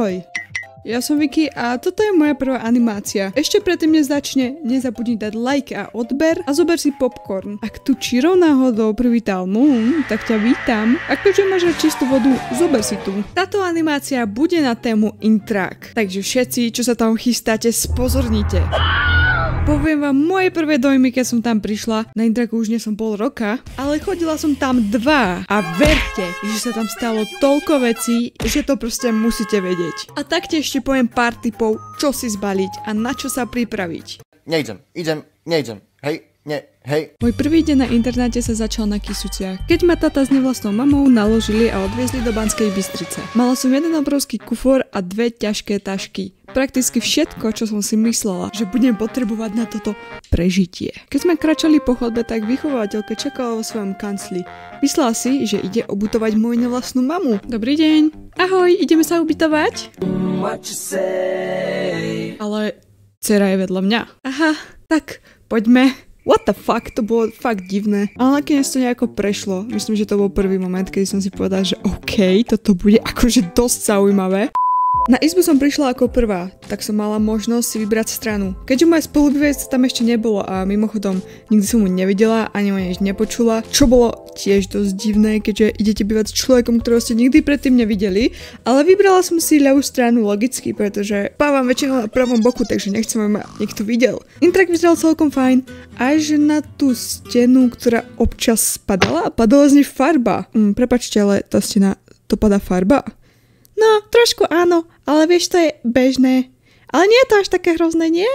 Ahoj! Ja som Vicky a toto je moja prvá animácia. Ešte predtým než začne, nezabudni dať like a odber a zober si popcorn. Ak tu čirou náhodou privítal Moon, tak ťa vítam. Ak keďže máš rád čistú vodu, zober si tu. Táto animácia bude na tému intrak. Takže všetci, čo sa tam chystáte, spozornite. Poviem vám moje prvé dojmy, keď som tam prišla. Na intraku už nie som pol roka, ale chodila som tam 2. A verte, že sa tam stalo toľko vecí, že to proste musíte vedieť. A taktiež ti poviem pár tipov, čo si zbaliť a na čo sa pripraviť. Nejdem, hej. Môj prvý deň na internáte sa začal na Kysuciach, keď ma tata s nevlastnou mamou naložili a odviezli do Banskej Bystrice. Mala som jeden obrovský kufor a 2 ťažké tašky. Prakticky všetko, čo som si myslela, že budem potrebovať na toto prežitie. Keď sme kračali po chodbe, tak vychovateľka čakala vo svojom kancli. Myslela si, že ide obutovať moju nevlastnú mamu. Dobrý deň. Ahoj, ideme sa ubytovať? Ale dcera je vedľa mňa. Aha, tak poďme. What the fuck, to bolo fakt divné. Ale nakoniec to nejako prešlo. Myslím, že to bol prvý moment, kedy som si povedala, že OK, toto bude akože dosť zaujímavé. Na izbu som prišla ako prvá, tak som mala možnosť si vybrať stranu. Keďže moje spolubývajúce tam ešte nebolo a mimochodom nikdy som mu nevidela, ani ho nič nepočula, čo bolo tiež dosť divné, keďže idete bývať s človekom, ktorého ste nikdy predtým nevideli, ale vybrala som si ľavú stranu logicky, pretože spávam väčšinou na pravom boku, takže nechcem, aby ma niekto videl. Intrak vyzeral celkom fajn, až na tú stenu, ktorá občas spadala a padala z nej farba. Prepáčte, ale tá stena, to padá farba? No, trošku áno, ale vieš, to je bežné. Ale nie je to až také hrozné, nie?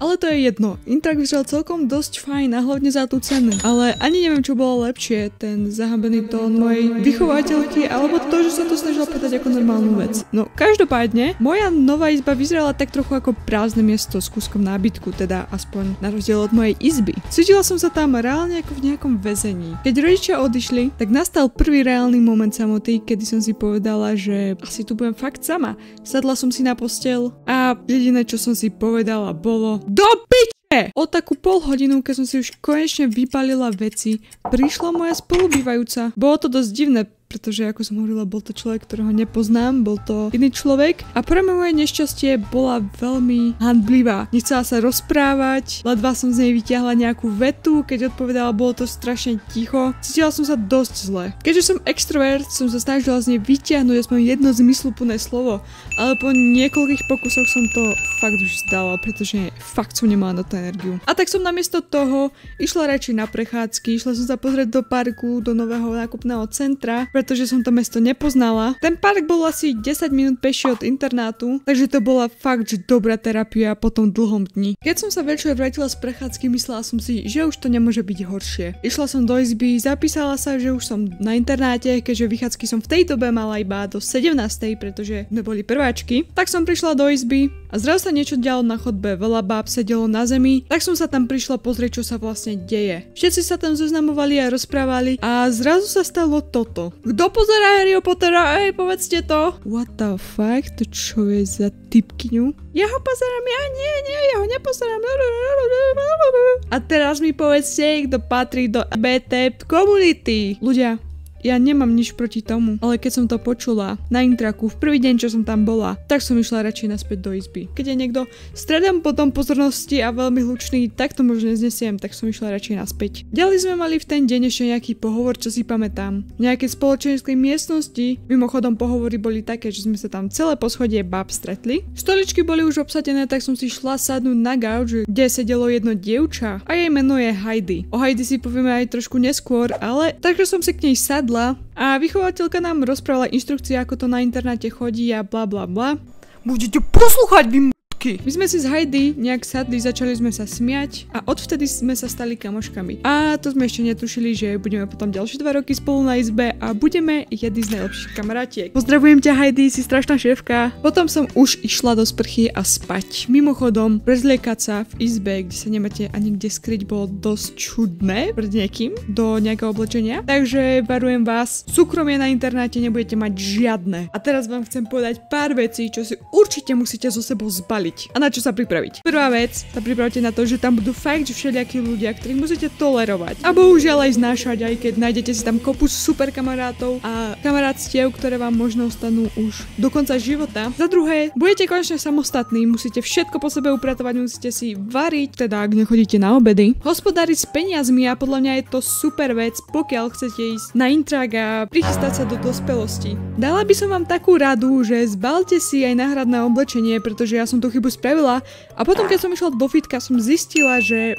Ale to je jedno. Intrak vyzeral celkom dosť fajn a hlavne za tú cenu. Ale ani neviem, čo bolo lepšie, ten zahambený tón mojej vychovateľky, alebo to, že sa to snažila povedať ako normálnu vec. No, každopádne, moja nová izba vyzerala tak trochu ako prázdne miesto s kúskom nábytku, teda aspoň na rozdiel od mojej izby. Cítila som sa tam reálne ako v nejakom väzení. Keď rodičia odišli, tak nastal prvý reálny moment samoty, kedy som si povedala, že asi tu budem fakt sama. Sadla som si na posteľ a jediné, čo som si povedala, bolo do piče! O takú pol hodinu, keď som si už konečne vypalila veci, prišla moja spolubývajúca. Bolo to dosť divné, pretože ako som hovorila, bol to človek, ktorého nepoznám, bol to iný človek a pre moje nešťastie bola veľmi handlivá. Nechcela sa rozprávať, ledva som z nej vyťahla nejakú vetu, keď odpovedala, bolo to strašne ticho. Cítila som sa dosť zle. Keďže som extrovert, som sa snažila z nej vyťahnuť aspoň jedno zmysluplné slovo, ale po niekoľkých pokusoch som to fakt už zdala, pretože fakt som nemala na to energiu. A tak som namiesto toho išla radšej na prechádzky, išla som sa pozrieť do parku, do nového nákupného centra, pretože som to mesto nepoznala. Ten park bol asi 10 minút peši od internátu, takže to bola fakt, že dobrá terapia po tom dlhom dni. Keď som sa večer vrátila z prechádzky, myslela som si, že už to nemôže byť horšie. Išla som do izby, zapísala sa, že už som na internáte, keďže vychádzky som v tej dobe mala iba do 17, pretože sme boli prváčky. Tak som prišla do izby a zrazu sa niečo dialo na chodbe, veľa báb sedelo na zemi, tak som sa tam prišla pozrieť, čo sa vlastne deje. Všetci sa tam zoznamovali a rozprávali a zrazu sa stalo toto. Kto pozerá Harryho Pottera? Ej, povedzte to. What the fuck? To čo je za typkyňu? Ja ho pozerám, ja ho nepozerám. A teraz mi povedzte, kto patrí do BT community. Ľudia, ja nemám nič proti tomu, ale keď som to počula na intraku v prvý deň, čo som tam bola, tak som išla radšej naspäť do izby. Keď je niekto stredom potom pozornosti a veľmi hlučný, tak to možno neznesiem, tak som išla radšej naspäť. Ďalej sme mali v ten deň ešte nejaký pohovor, čo si pamätám. V nejakej spoločenskej miestnosti, mimochodom pohovory boli také, že sme sa tam celé poschodie báb stretli. Stoličky boli už obsadené, tak som si šla sadnúť na gauč, kde sedelo jedno dievča a jej meno je Heidi. O Heidi si povieme aj trošku neskôr, ale takže som si k nej sadla a vychovateľka nám rozprávala inštrukcie, ako to na internáte chodí a bla bla bla. Budete poslúchať, vy m***ky! My sme si s Heidi nejak sadli, začali sme sa smiať a odvtedy sme sa stali kamoškami. A to sme ešte netušili, že budeme potom ďalšie 2 roky spolu na izbe a budeme jedni z najlepších kamarátiek. Pozdravujem ťa, Heidi, si strašná šéfka. Potom som už išla do sprchy a spať. Mimochodom, prezliekať sa v izbe, kde sa nemáte ani kde skryť, bolo dosť čudné pred niekým do nejakého oblečenia. Takže varujem vás, súkromie na internáte nebudete mať žiadne. A teraz vám chcem povedať pár vecí, čo si určite musíte so sebou zbaliť. robiť a na čo sa pripraviť. Prvá vec, sa pripravte na to, že tam budú fakt všelijakí ľudia, ktorých musíte tolerovať. A bohužiaľ aj znášať, aj keď nájdete si tam kopu super kamarátov a kamarátstiev, ktoré vám možno ostanú už do konca života. Za druhé, budete konečne samostatní, musíte všetko po sebe upratovať, musíte si variť, teda ak nechodíte na obedy, hospodáriť s peniazmi a podľa mňa je to super vec, pokiaľ chcete ísť na intrak a prichystať sa do dospelosti. Dala by som vám takú radu, že zbalte si aj náhradné oblečenie, pretože ja som tú chybu spravila a potom keď som išla do fitka, som zistila, že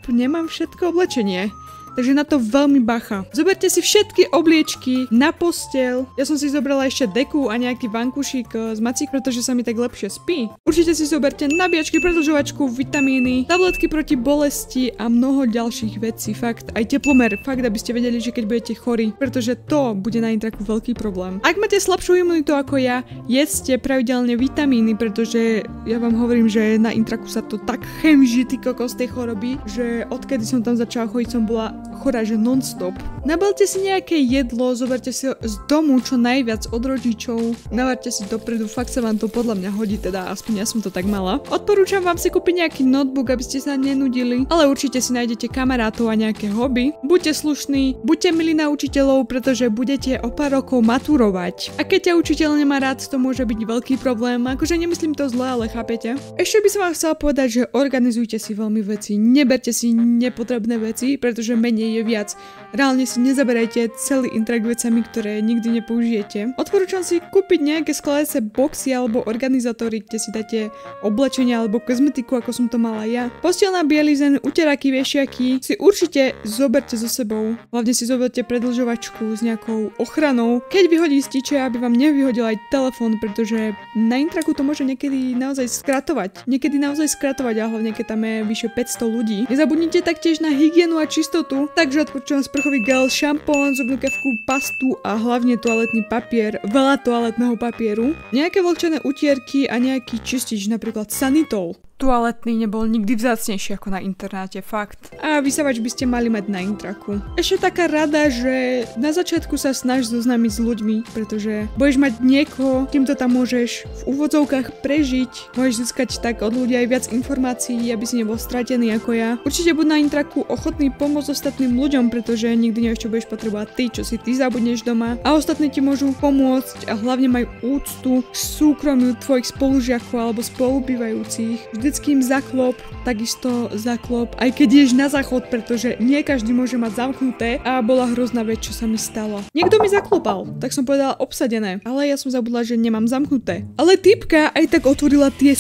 nemám všetko oblečenie. Takže na to veľmi bacha. Zoberte si všetky obliečky na posteľ. Ja som si zobrala ešte deku a nejaký vankušík z macík, pretože sa mi tak lepšie spí. Určite si zoberte nabíjačky, predĺžovačku, vitamíny, tabletky proti bolesti a mnoho ďalších vecí. Fakt, aj teplomer. Fakt, aby ste vedeli, že keď budete chorí, pretože to bude na intraku veľký problém. Ak máte slabšiu imunitu ako ja, jedzte pravidelne vitamíny, pretože ja vám hovorím, že na intraku sa to tak chemží ty kokos tej choroby, že odkedy som tam začala chodiť, som bola chorá, že non-stop. Nabalte si nejaké jedlo, zoberte si z domu čo najviac od rodičov, navarte si dopredu, fakt sa vám to podľa mňa hodí, teda aspoň ja som to tak mala. Odporúčam vám si kúpiť nejaký notebook, aby ste sa nenudili, ale určite si nájdete kamarátov a nejaké hobby. Buďte slušní, buďte milí na učiteľov, pretože budete o pár rokov maturovať. A keď ťa učiteľ nemá rád, to môže byť veľký problém, akože nemyslím to zle, ale chápete. Ešte by som vám chcela povedať, že organizujte si veľmi veci, neberte si nepotrebné veci, pretože menej je viac. Reálne si nezaberajte celý intrak vecami, ktoré nikdy nepoužijete. Odporúčam si kúpiť nejaké skladacie boxy alebo organizátory, kde si dáte oblečenia alebo kozmetiku, ako som to mala ja. Posteľná bielizeň, uteráky, viešiaky si určite zoberte so sebou. Hlavne si zoberte predĺžovačku s nejakou ochranou. Keď vyhodí stiče, aby vám nevyhodil aj telefón, pretože na intraku to môže niekedy naozaj skratovať. A hlavne keď tam je vyše 500 ľudí. Nezabudnite taktiež na hygienu a čistotu. Takže odporúčam sprchový gel, šampón, zubnú kefku, pastu a hlavne toaletný papier, veľa toaletného papieru, nejaké vlhčené utierky a nejaký čistič, napríklad Sanitol. Toaletný nebol nikdy vzácnejší ako na internáte, fakt. A vysavač by ste mali mať na intraku. Ešte taká rada, že na začiatku sa snaž zoznámiť s ľuďmi, pretože budeš mať niekoho, týmto tam môžeš v úvodzovkách prežiť, môžeš získať tak od ľudí aj viac informácií, aby si nebol stratený ako ja. Určite buď na intraku ochotný pomôcť ostatným ľuďom, pretože nikdy nevieš, čo budeš potrebovať ty, čo si ty zabudneš doma. A ostatní ti môžu pomôcť a hlavne majú úctu k súkromiu tvojich spolužiakov alebo spolubývajúcich. Vždycky im zaklop, takisto zaklop, aj keď ideš na záchod, pretože nie každý môže mať zamknuté a bola hrozná vec, čo sa mi stalo. Niekto mi zaklopal, tak som povedala obsadené, ale ja som zabudla, že nemám zamknuté. Ale typka aj tak otvorila tie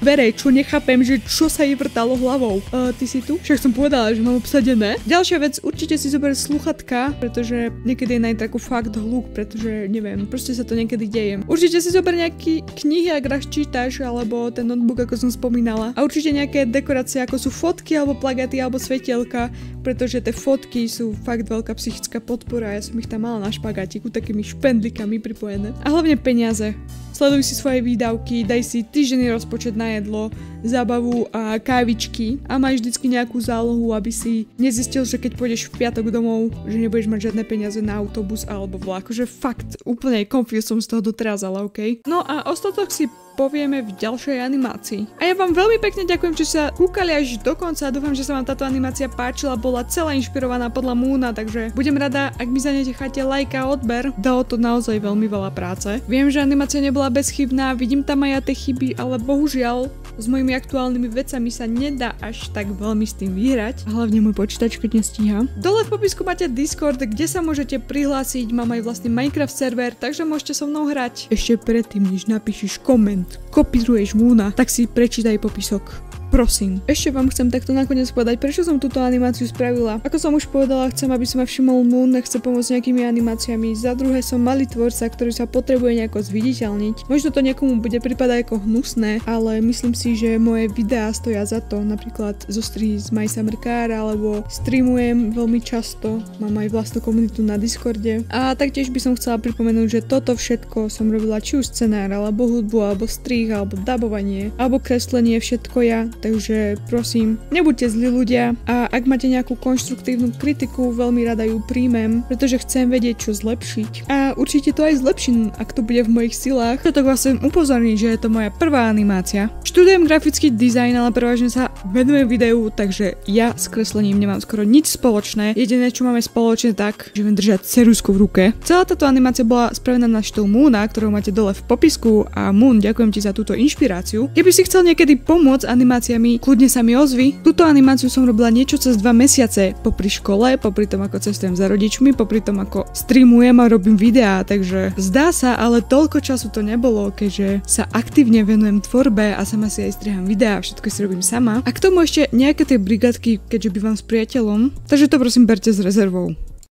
dvere, čo nechápem, že čo sa jej vrtalo hlavou. Ty si tu? Však som povedala, že mám obsadené. Ďalšia vec, určite si zober slúchatka, pretože niekedy je na intraku fakt hluk, pretože neviem, proste sa to niekedy deje. Určite si zober nejaký knihy, ak raz čítaš, alebo ten notebook, ako som spomínala. A určite nejaké dekorácie, ako sú fotky, alebo plagáty, alebo svetielka, pretože tie fotky sú fakt veľká psychická podpora. Ja som ich tam mala na špagátiku, takými špendlikami pripojené. A hlavne peniaze. Sleduj si svoje výdavky, daj si týždenný rozpočet na jedlo, zábavu a kávičky a máš vždycky nejakú zálohu, aby si nezistil, že keď pôjdeš v piatok domov, že nebudeš mať žiadne peniaze na autobus alebo vlak. Že fakt úplne confused som z toho doteraz, ale okej. No a ostatok si povieme v ďalšej animácii. A ja vám veľmi pekne ďakujem, že sa kúkali až do konca. Dúfam, že sa vám táto animácia páčila, bola celá inšpirovaná podľa Moona, takže budem rada, ak mi zanecháte like a odber. Dalo to naozaj veľmi veľa práce. Viem, že animácia nebola bezchybná, vidím tam aj ja tie chyby, ale bohužiaľ s mojimi aktuálnymi vecami sa nedá až tak veľmi s tým vyhrať. A hlavne môj počítač, keď nestíha. Dole v popisku máte Discord, kde sa môžete prihlásiť, mám aj vlastný Minecraft server, takže môžete so mnou hrať. Ešte predtým, než napíšeš koment, kopíruješ Moona, tak si prečítaj popisok. Prosím. Ešte vám chcem takto nakoniec povedať, prečo som túto animáciu spravila. Ako som už povedala, chcem, aby som ma všimol Moon, nechce pomôcť nejakými animáciami. Za druhé som malý tvorca, ktorý sa potrebuje nejako zviditeľniť. Možno to niekomu bude pripadať ako hnusné, ale myslím si, že moje videá stoja za to. Napríklad zostrihy z My Summer Car, alebo streamujem veľmi často, mám aj vlastnú komunitu na Discorde. A taktiež by som chcela pripomenúť, že toto všetko som robila či už scenár, alebo hudbu, alebo strih, alebo dabovanie, alebo kreslenie, všetko ja. Takže prosím, nebuďte zlí ľudia a ak máte nejakú konštruktívnu kritiku, veľmi rada ju príjmem, pretože chcem vedieť, čo zlepšiť. A určite to aj zlepším, ak to bude v mojich silách. Toto vás chcem upozorniť, že je to moja prvá animácia. Študujem grafický dizajn, ale prevažne sa venujem videu, takže ja s kreslením nemám skoro nič spoločné. Jediné, čo máme spoločné, tak, že viem držať ceruzku v ruke. Celá táto animácia bola spravená na štýl Moona, ktorú máte dole v popisku, a Moon, ďakujem ti za túto inšpiráciu. Keby si chcel niekedy pomôcť animáciami, kľudne sa mi ozvi. Túto animáciu som robila niečo cez 2 mesiace popri škole, popri tom, ako cestujem za rodičmi, popri tom, ako streamujem a robím videá, takže zdá sa, ale toľko času to nebolo, keďže sa aktívne venujem tvorbe a sama si aj striham videá, všetko si robím sama. A k tomu ešte nejaké tie brigadky, keďže bývam s priateľom, takže to prosím berte s rezervou.